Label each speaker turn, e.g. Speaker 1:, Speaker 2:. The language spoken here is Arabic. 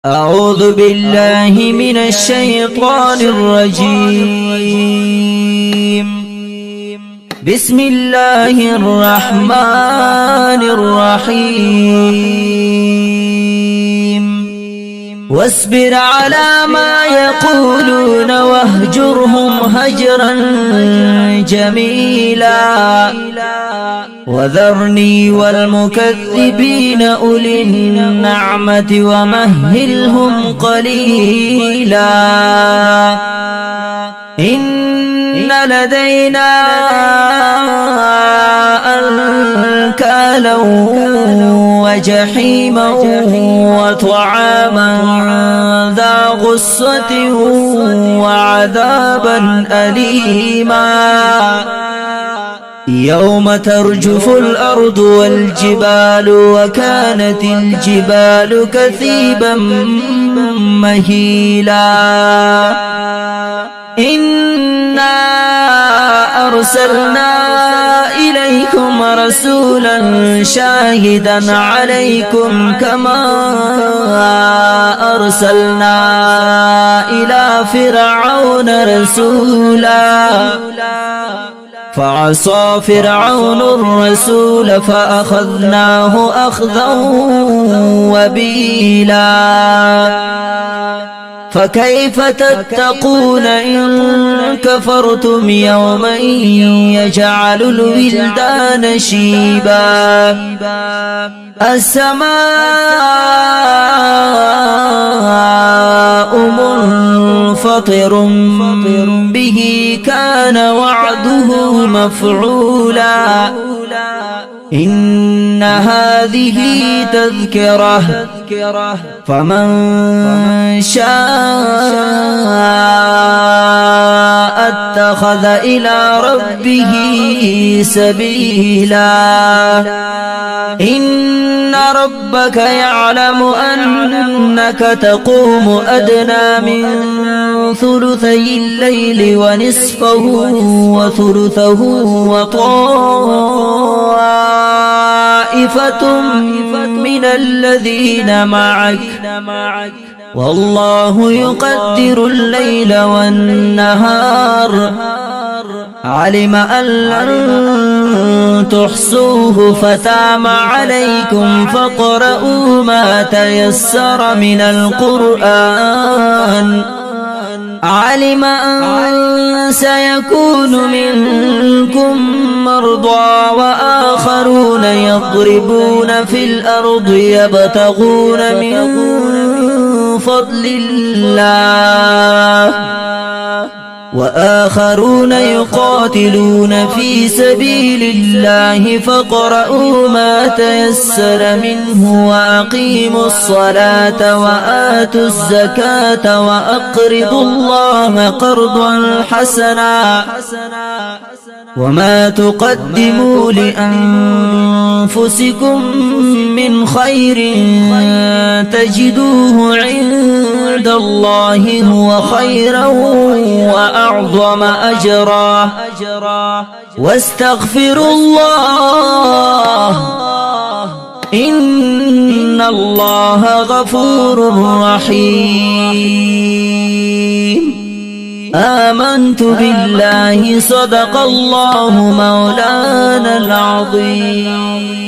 Speaker 1: أعوذ بالله من الشيطان الرجيم. بسم الله الرحمن الرحيم. واصبر على ما يقولون واهجرهم هجرا جميلا وذرني والمكذبين أولي النعمة ومهلهم قليلا إن لدينا أنكالا وجحيما وطعاما ذا غصة وعذابا أليما يوم ترجف الأرض والجبال وكانت الجبال كثيبا مهيلا إنا أرسلنا إليكم رسولا شاهدا عليكم كما أرسلنا إلى فرعون رسولا فعصى فرعون الرسول فأخذناه أخذا وبيلا فكيف تتقون إن كفرتم يوما يجعل الولدان شيبا السماء منفطر به كان وعده مفعولا إن هذه تذكرة فمن شاء اتخذ إلى ربه سبيلا إن ربك يعلم أنك تقوم أدنى من ثلثي الليل ونصفه وثلثه وطائفة من الذين معك والله يقدر الليل والنهار علم أن لن تحصوه فتاب عليكم فاقرؤوا ما تيسر من القرآن علم أن سيكون منكم مرضى وآخرون يضربون في الأرض يبتغون من فضل الله وآخرون يقاتلون في سبيل الله فاقرؤوا ما تيسر منه وأقيموا الصلاة وآتوا الزكاة وأقرضوا الله قرضا حسنا وما تقدموا لأنفسكم من خير تجدوه عند الله هو خيرا وأعظم أجرا واستغفروا الله إن الله غفور رحيم آمنت بالله صدق الله مولانا العظيم.